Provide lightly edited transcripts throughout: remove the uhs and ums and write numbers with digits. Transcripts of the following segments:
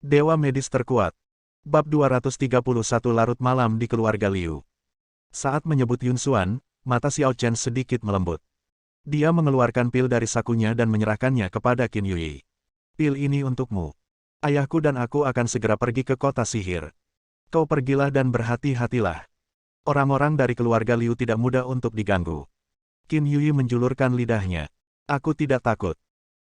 Dewa Medis Terkuat. Bab 231 Larut Malam di Keluarga Liu. Saat menyebut Yun Xuan, mata Xiao Chen sedikit melembut. Dia mengeluarkan pil dari sakunya dan menyerahkannya kepada Qin Yui. Pil ini untukmu. Ayahku dan aku akan segera pergi ke kota sihir. Kau pergilah dan berhati-hatilah. Orang-orang dari keluarga Liu tidak mudah untuk diganggu. Qin Yui menjulurkan lidahnya. Aku tidak takut.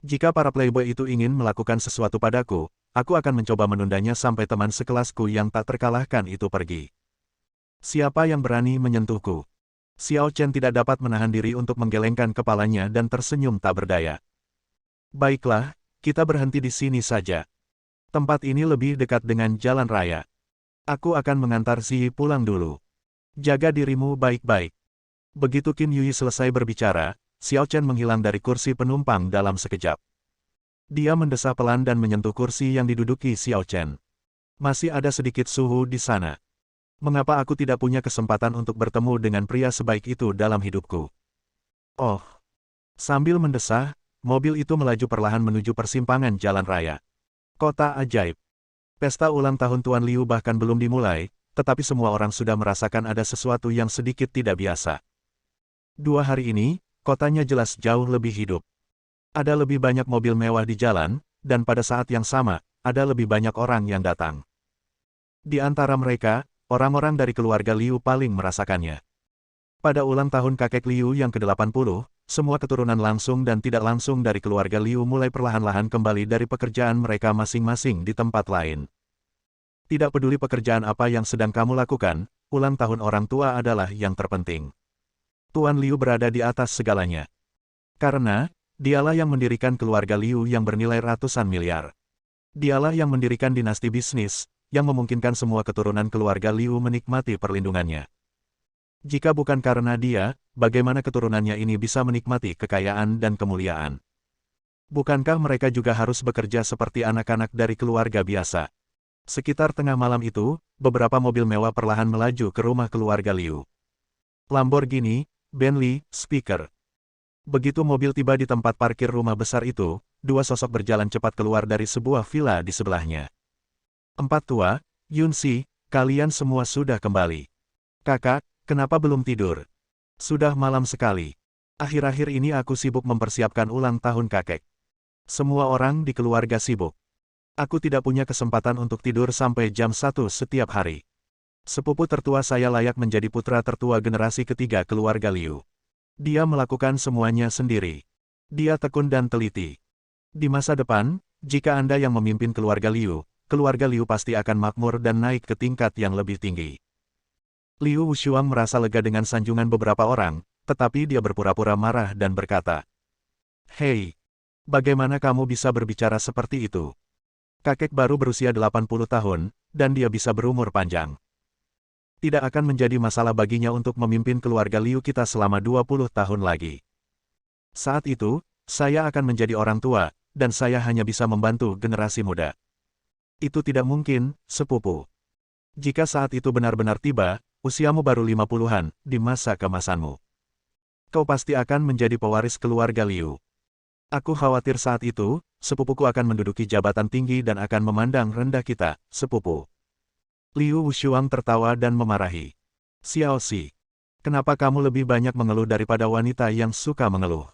Jika para playboy itu ingin melakukan sesuatu padaku, aku akan mencoba menundanya sampai teman sekelasku yang tak terkalahkan itu pergi. Siapa yang berani menyentuhku? Xiao Chen tidak dapat menahan diri untuk menggelengkan kepalanya dan tersenyum tak berdaya. Baiklah, kita berhenti di sini saja. Tempat ini lebih dekat dengan jalan raya. Aku akan mengantar Ziyi pulang dulu. Jaga dirimu baik-baik. Begitu Qin Yui selesai berbicara, Xiao Chen menghilang dari kursi penumpang dalam sekejap. Dia mendesah pelan dan menyentuh kursi yang diduduki Xiao Chen. Masih ada sedikit suhu di sana. Mengapa aku tidak punya kesempatan untuk bertemu dengan pria sebaik itu dalam hidupku? Oh. Sambil mendesah, mobil itu melaju perlahan menuju persimpangan jalan raya. Kota ajaib. Pesta ulang tahun Tuan Liu bahkan belum dimulai, tetapi semua orang sudah merasakan ada sesuatu yang sedikit tidak biasa. 2 hari ini, kotanya jelas jauh lebih hidup. Ada lebih banyak mobil mewah di jalan, dan pada saat yang sama, ada lebih banyak orang yang datang. Di antara mereka, orang-orang dari keluarga Liu paling merasakannya. Pada ulang tahun kakek Liu yang ke-80, semua keturunan langsung dan tidak langsung dari keluarga Liu mulai perlahan-lahan kembali dari pekerjaan mereka masing-masing di tempat lain. Tidak peduli pekerjaan apa yang sedang kamu lakukan, ulang tahun orang tua adalah yang terpenting. Tuan Liu berada di atas segalanya. Karena, dialah yang mendirikan keluarga Liu yang bernilai ratusan miliar. Dialah yang mendirikan dinasti bisnis, yang memungkinkan semua keturunan keluarga Liu menikmati perlindungannya. Jika bukan karena dia, bagaimana keturunannya ini bisa menikmati kekayaan dan kemuliaan? Bukankah mereka juga harus bekerja seperti anak-anak dari keluarga biasa? Sekitar tengah malam itu, beberapa mobil mewah perlahan melaju ke rumah keluarga Liu. Lamborghini, Bentley, Speaker. Begitu mobil tiba di tempat parkir rumah besar itu, 2 sosok berjalan cepat keluar dari sebuah villa di sebelahnya. Empat tua, Yun Xi, kalian semua sudah kembali. Kakak, kenapa belum tidur? Sudah malam sekali. Akhir-akhir ini aku sibuk mempersiapkan ulang tahun kakek. Semua orang di keluarga sibuk. Aku tidak punya kesempatan untuk tidur sampai jam 1 setiap hari. Sepupu tertua saya layak menjadi putra tertua generasi ketiga keluarga Liu. Dia melakukan semuanya sendiri. Dia tekun dan teliti. Di masa depan, jika Anda yang memimpin keluarga Liu pasti akan makmur dan naik ke tingkat yang lebih tinggi. Liu Wushuang merasa lega dengan sanjungan beberapa orang, tetapi dia berpura-pura marah dan berkata, "Hei, bagaimana kamu bisa berbicara seperti itu? Kakek baru berusia 80 tahun, dan dia bisa berumur panjang. Tidak akan menjadi masalah baginya untuk memimpin keluarga Liu kita selama 20 tahun lagi. Saat itu, saya akan menjadi orang tua, dan saya hanya bisa membantu generasi muda." Itu tidak mungkin, sepupu. Jika saat itu benar-benar tiba, usiamu baru 50-an, di masa keemasanmu. Kau pasti akan menjadi pewaris keluarga Liu. Aku khawatir saat itu, sepupuku akan menduduki jabatan tinggi dan akan memandang rendah kita, sepupu. Liu Wushuang tertawa dan memarahi. Xiao Xi, kenapa kamu lebih banyak mengeluh daripada wanita yang suka mengeluh?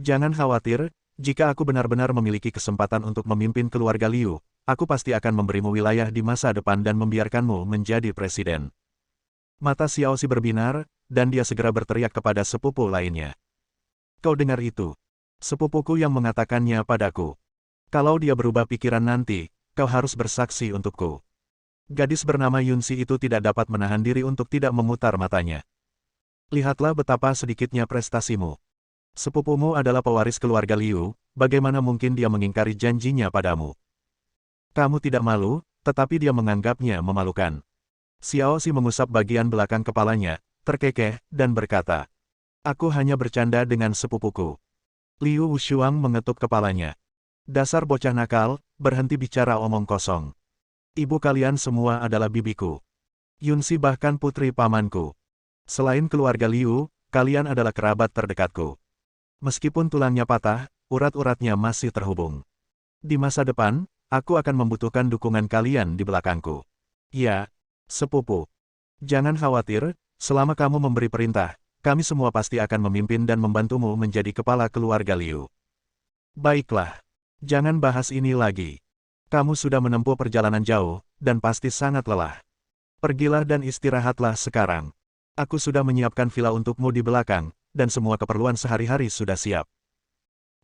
Jangan khawatir, jika aku benar-benar memiliki kesempatan untuk memimpin keluarga Liu, aku pasti akan memberimu wilayah di masa depan dan membiarkanmu menjadi presiden. Mata Xiao Xi berbinar, dan dia segera berteriak kepada sepupu lainnya. Kau dengar itu? Sepupuku yang mengatakannya padaku. Kalau dia berubah pikiran nanti, kau harus bersaksi untukku. Gadis bernama Yun Xi itu tidak dapat menahan diri untuk tidak memutar matanya. Lihatlah betapa sedikitnya prestasimu. Sepupumu adalah pewaris keluarga Liu, bagaimana mungkin dia mengingkari janjinya padamu? Kamu tidak malu, tetapi dia menganggapnya memalukan. Xiao Xi mengusap bagian belakang kepalanya, terkekeh, dan berkata, "Aku hanya bercanda dengan sepupuku." Liu Wushuang mengetuk kepalanya. "Dasar bocah nakal, berhenti bicara omong kosong. Ibu kalian semua adalah bibiku. Yun Xi bahkan putri pamanku. Selain keluarga Liu, kalian adalah kerabat terdekatku. Meskipun tulangnya patah, urat-uratnya masih terhubung. Di masa depan, aku akan membutuhkan dukungan kalian di belakangku. Ya, sepupu. Jangan khawatir, selama kamu memberi perintah, kami semua pasti akan memimpin dan membantumu menjadi kepala keluarga Liu. Baiklah. Jangan bahas ini lagi. Kamu sudah menempuh perjalanan jauh, dan pasti sangat lelah. Pergilah dan istirahatlah sekarang. Aku sudah menyiapkan villa untukmu di belakang, dan semua keperluan sehari-hari sudah siap.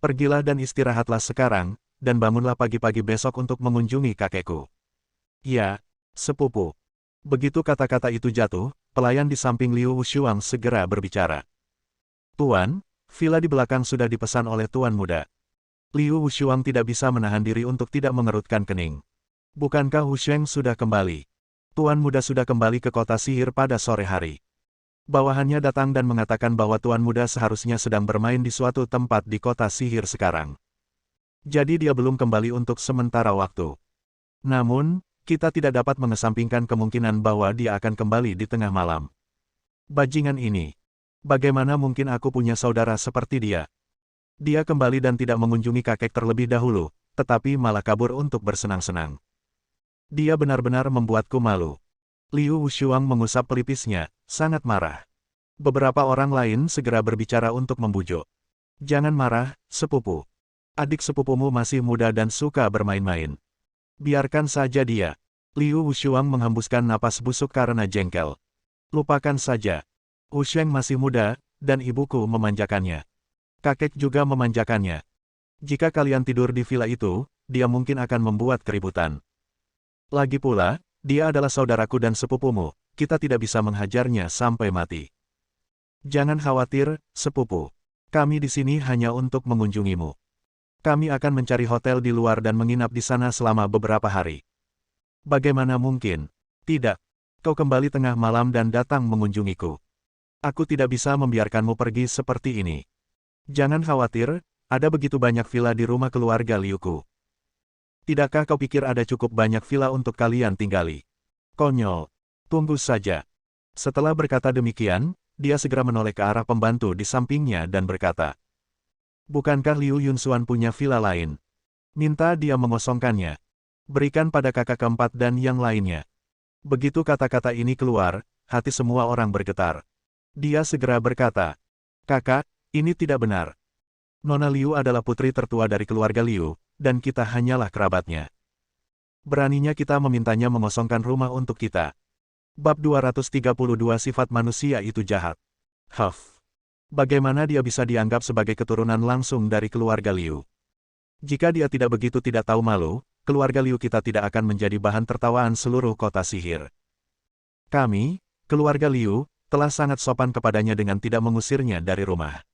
Pergilah dan istirahatlah sekarang, dan bangunlah pagi-pagi besok untuk mengunjungi kakekku. Ya, sepupu. Begitu kata-kata itu jatuh, pelayan di samping Liu Wushuang segera berbicara. Tuan, villa di belakang sudah dipesan oleh Tuan Muda. Liu Wushuang tidak bisa menahan diri untuk tidak mengerutkan kening. Bukankah Wusheng sudah kembali? Tuan Muda sudah kembali ke kota sihir pada sore hari. Bawahannya datang dan mengatakan bahwa Tuan Muda seharusnya sedang bermain di suatu tempat di kota sihir sekarang. Jadi dia belum kembali untuk sementara waktu. Namun, kita tidak dapat mengesampingkan kemungkinan bahwa dia akan kembali di tengah malam. Bajingan ini. Bagaimana mungkin aku punya saudara seperti dia? Dia kembali dan tidak mengunjungi kakek terlebih dahulu, tetapi malah kabur untuk bersenang-senang. Dia benar-benar membuatku malu. Liu Wushuang mengusap pelipisnya, sangat marah. Beberapa orang lain segera berbicara untuk membujuk. Jangan marah, sepupu. Adik sepupumu masih muda dan suka bermain-main. Biarkan saja dia. Liu Wushuang menghembuskan napas busuk karena jengkel. Lupakan saja. Wusheng masih muda, dan ibuku memanjakannya. Kakek juga memanjakannya. Jika kalian tidur di villa itu, dia mungkin akan membuat keributan. Lagi pula, dia adalah saudaraku dan sepupumu, kita tidak bisa menghajarnya sampai mati. Jangan khawatir, sepupu. Kami di sini hanya untuk mengunjungimu. Kami akan mencari hotel di luar dan menginap di sana selama beberapa hari. Bagaimana mungkin? Tidak. Kau kembali tengah malam dan datang mengunjungiku. Aku tidak bisa membiarkanmu pergi seperti ini. Jangan khawatir, ada begitu banyak villa di rumah keluarga Liuku. Tidakkah kau pikir ada cukup banyak villa untuk kalian tinggali? Konyol. Tunggu saja. Setelah berkata demikian, dia segera menoleh ke arah pembantu di sampingnya dan berkata, bukankah Liu Yunxuan punya villa lain? Minta dia mengosongkannya. Berikan pada kakak keempat dan yang lainnya. Begitu kata-kata ini keluar, hati semua orang bergetar. Dia segera berkata, kakak, ini tidak benar. Nona Liu adalah putri tertua dari keluarga Liu, dan kita hanyalah kerabatnya. Beraninya kita memintanya mengosongkan rumah untuk kita. Bab 232 Sifat manusia itu jahat. Huff. Bagaimana dia bisa dianggap sebagai keturunan langsung dari keluarga Liu? Jika dia tidak begitu tidak tahu malu, keluarga Liu kita tidak akan menjadi bahan tertawaan seluruh kota sihir. Kami, keluarga Liu, telah sangat sopan kepadanya dengan tidak mengusirnya dari rumah.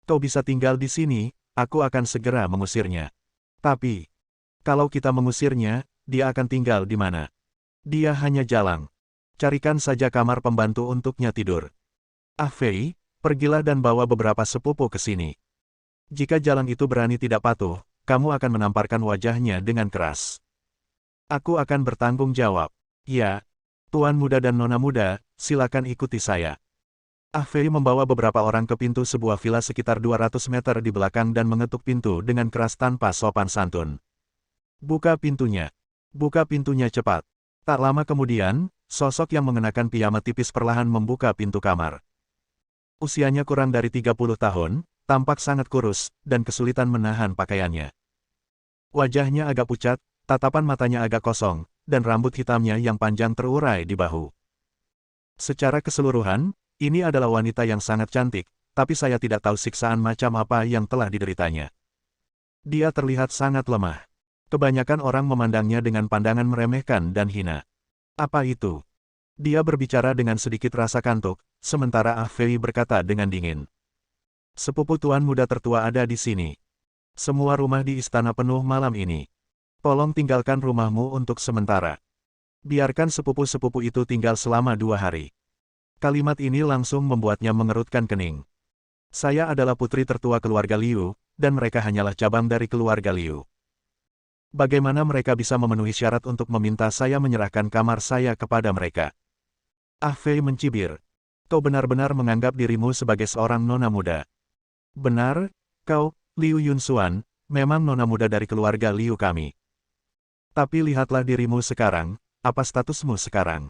Kau bisa tinggal di sini, aku akan segera mengusirnya. Tapi, kalau kita mengusirnya, dia akan tinggal di mana? Dia hanya jalang. Carikan saja kamar pembantu untuknya tidur. Ah Fei, pergilah dan bawa beberapa sepupu ke sini. Jika jalang itu berani tidak patuh, kamu akan menamparkan wajahnya dengan keras. Aku akan bertanggung jawab. Ya, Tuan Muda dan Nona Muda, silakan ikuti saya. Ah Fei membawa beberapa orang ke pintu sebuah villa sekitar 200 meter di belakang dan mengetuk pintu dengan keras tanpa sopan santun. Buka pintunya. Buka pintunya cepat. Tak lama kemudian, sosok yang mengenakan piyama tipis perlahan membuka pintu kamar. Usianya kurang dari 30 tahun, tampak sangat kurus, dan kesulitan menahan pakaiannya. Wajahnya agak pucat, tatapan matanya agak kosong, dan rambut hitamnya yang panjang terurai di bahu. Secara keseluruhan, ini adalah wanita yang sangat cantik, tapi saya tidak tahu siksaan macam apa yang telah dideritanya. Dia terlihat sangat lemah. Kebanyakan orang memandangnya dengan pandangan meremehkan dan hina. Apa itu? Dia berbicara dengan sedikit rasa kantuk, sementara Ah Fei berkata dengan dingin. Sepupu Tuan Muda tertua ada di sini. Semua rumah di istana penuh malam ini. Tolong tinggalkan rumahmu untuk sementara. Biarkan sepupu-sepupu itu tinggal selama 2 hari. Kalimat ini langsung membuatnya mengerutkan kening. Saya adalah putri tertua keluarga Liu, dan mereka hanyalah cabang dari keluarga Liu. Bagaimana mereka bisa memenuhi syarat untuk meminta saya menyerahkan kamar saya kepada mereka? Ah Fei mencibir. Kau benar-benar menganggap dirimu sebagai seorang nona muda. Benar, kau, Liu Yunxuan, memang nona muda dari keluarga Liu kami. Tapi lihatlah dirimu sekarang, apa statusmu sekarang?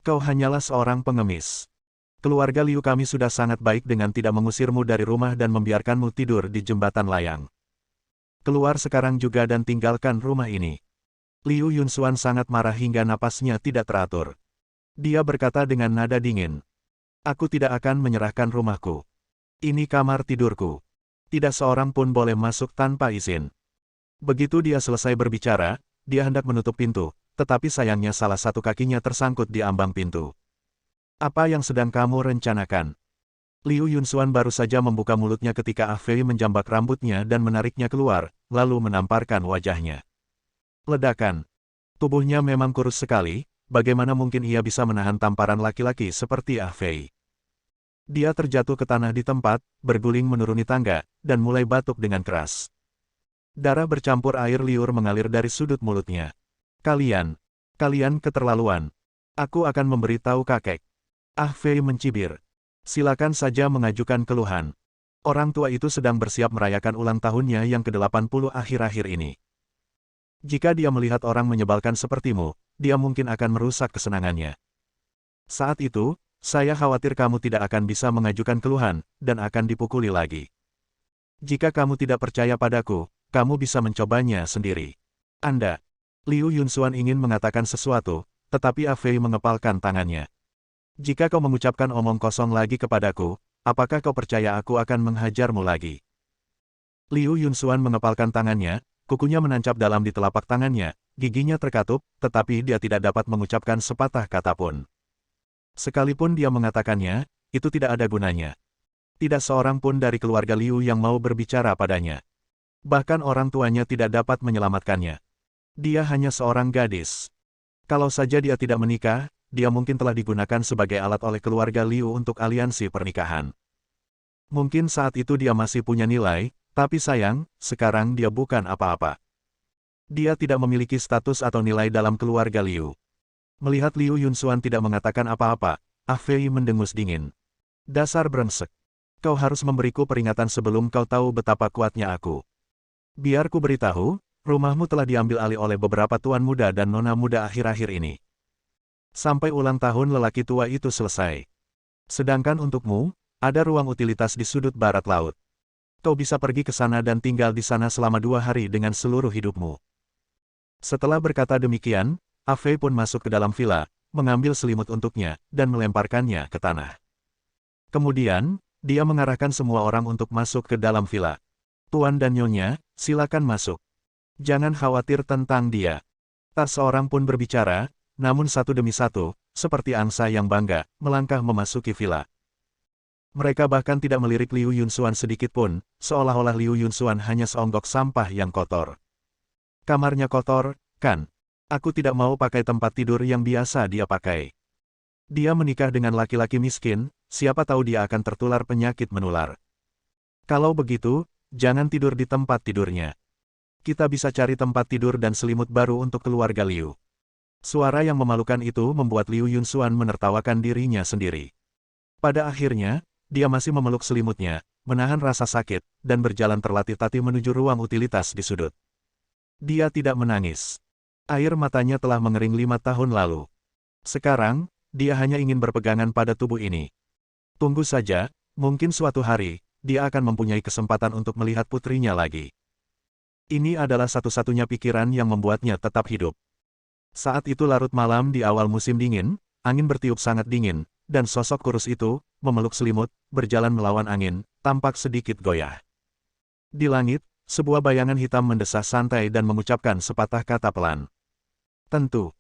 Kau hanyalah seorang pengemis. Keluarga Liu kami sudah sangat baik dengan tidak mengusirmu dari rumah dan membiarkanmu tidur di jembatan layang. Keluar sekarang juga dan tinggalkan rumah ini. Liu Yunxuan sangat marah hingga napasnya tidak teratur. Dia berkata dengan nada dingin. Aku tidak akan menyerahkan rumahku. Ini kamar tidurku. Tidak seorang pun boleh masuk tanpa izin. Begitu dia selesai berbicara, dia hendak menutup pintu, tetapi sayangnya salah satu kakinya tersangkut di ambang pintu. Apa yang sedang kamu rencanakan? Liu Yunxuan baru saja membuka mulutnya ketika Ah Fei menjambak rambutnya dan menariknya keluar, lalu menamparkan wajahnya. Ledakan. Tubuhnya memang kurus sekali, bagaimana mungkin ia bisa menahan tamparan laki-laki seperti Ah Fei? Dia terjatuh ke tanah di tempat, berguling menuruni tangga, dan mulai batuk dengan keras. Darah bercampur air liur mengalir dari sudut mulutnya. Kalian keterlaluan. Aku akan memberitahu kakek. Ah Fei mencibir. Silakan saja mengajukan keluhan. Orang tua itu sedang bersiap merayakan ulang tahunnya yang ke-80 akhir-akhir ini. Jika dia melihat orang menyebalkan sepertimu, dia mungkin akan merusak kesenangannya. Saat itu, saya khawatir kamu tidak akan bisa mengajukan keluhan, dan akan dipukuli lagi. Jika kamu tidak percaya padaku, kamu bisa mencobanya sendiri. Anda. Liu Yunxuan ingin mengatakan sesuatu, tetapi Ah Fei mengepalkan tangannya. Jika kau mengucapkan omong kosong lagi kepadaku, apakah kau percaya aku akan menghajarmu lagi? Liu Yunxuan mengepalkan tangannya, kukunya menancap dalam di telapak tangannya, giginya terkatup, tetapi dia tidak dapat mengucapkan sepatah kata pun. Sekalipun dia mengatakannya, itu tidak ada gunanya. Tidak seorang pun dari keluarga Liu yang mau berbicara padanya. Bahkan orang tuanya tidak dapat menyelamatkannya. Dia hanya seorang gadis. Kalau saja dia tidak menikah, dia mungkin telah digunakan sebagai alat oleh keluarga Liu untuk aliansi pernikahan. Mungkin saat itu dia masih punya nilai, tapi sayang, sekarang dia bukan apa-apa. Dia tidak memiliki status atau nilai dalam keluarga Liu. Melihat Liu Yunxuan tidak mengatakan apa-apa, Ah Fei mendengus dingin. Dasar brengsek. Kau harus memberiku peringatan sebelum kau tahu betapa kuatnya aku. Biar ku beritahu, rumahmu telah diambil alih oleh beberapa tuan muda dan nona muda akhir-akhir ini. Sampai ulang tahun lelaki tua itu selesai. Sedangkan untukmu, ada ruang utilitas di sudut barat laut. Kau bisa pergi ke sana dan tinggal di sana selama 2 hari dengan seluruh hidupmu. Setelah berkata demikian, Ah Fei pun masuk ke dalam villa, mengambil selimut untuknya, dan melemparkannya ke tanah. Kemudian, dia mengarahkan semua orang untuk masuk ke dalam villa. Tuan dan Nyonya, silakan masuk. Jangan khawatir tentang dia. Tak seorang pun berbicara, namun satu demi satu, seperti angsa yang bangga, melangkah memasuki villa. Mereka bahkan tidak melirik Liu Yunxuan sedikit pun, seolah-olah Liu Yunxuan hanya seonggok sampah yang kotor. Kamarnya kotor, kan? Aku tidak mau pakai tempat tidur yang biasa dia pakai. Dia menikah dengan laki-laki miskin, siapa tahu dia akan tertular penyakit menular. Kalau begitu, jangan tidur di tempat tidurnya. Kita bisa cari tempat tidur dan selimut baru untuk keluarga Liu. Suara yang memalukan itu membuat Liu Yunxuan menertawakan dirinya sendiri. Pada akhirnya, dia masih memeluk selimutnya, menahan rasa sakit, dan berjalan tertatih-tatih menuju ruang utilitas di sudut. Dia tidak menangis. Air matanya telah mengering 5 tahun lalu. Sekarang, dia hanya ingin berpegangan pada tubuh ini. Tunggu saja, mungkin suatu hari, dia akan mempunyai kesempatan untuk melihat putrinya lagi. Ini adalah satu-satunya pikiran yang membuatnya tetap hidup. Saat itu larut malam di awal musim dingin, angin bertiup sangat dingin, dan sosok kurus itu, memeluk selimut, berjalan melawan angin, tampak sedikit goyah. Di langit, sebuah bayangan hitam mendesah santai dan mengucapkan sepatah kata pelan. Tentu.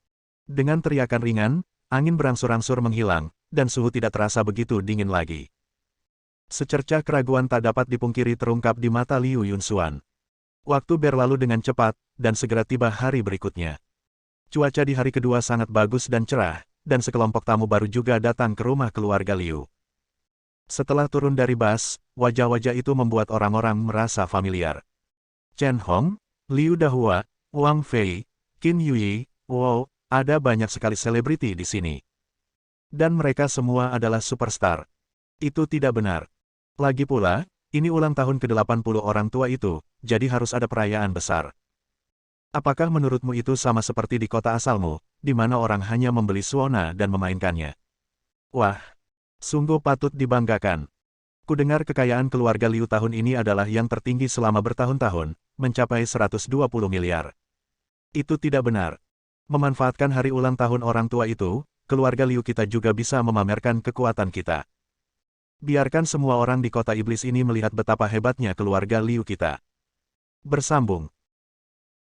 Dengan teriakan ringan, angin berangsur-angsur menghilang, dan suhu tidak terasa begitu dingin lagi. Secercah keraguan tak dapat dipungkiri terungkap di mata Liu Yunxuan. Waktu berlalu dengan cepat, dan segera tiba hari berikutnya. Cuaca di hari kedua sangat bagus dan cerah, dan sekelompok tamu baru juga datang ke rumah keluarga Liu. Setelah turun dari bus, wajah-wajah itu membuat orang-orang merasa familiar. Chen Hong, Liu Dahua, Wang Fei, Qin Yuyi, wow, ada banyak sekali selebriti di sini. Dan mereka semua adalah superstar. Itu tidak benar. Lagi pula, ini ulang tahun ke-80 orang tua itu, jadi harus ada perayaan besar. Apakah menurutmu itu sama seperti di kota asalmu, di mana orang hanya membeli suona dan memainkannya? Wah, sungguh patut dibanggakan. Kudengar kekayaan keluarga Liu tahun ini adalah yang tertinggi selama bertahun-tahun, mencapai 120 miliar. Itu tidak benar. Memanfaatkan hari ulang tahun orang tua itu, keluarga Liu kita juga bisa memamerkan kekuatan kita. Biarkan semua orang di kota iblis ini melihat betapa hebatnya keluarga Liu kita. Bersambung.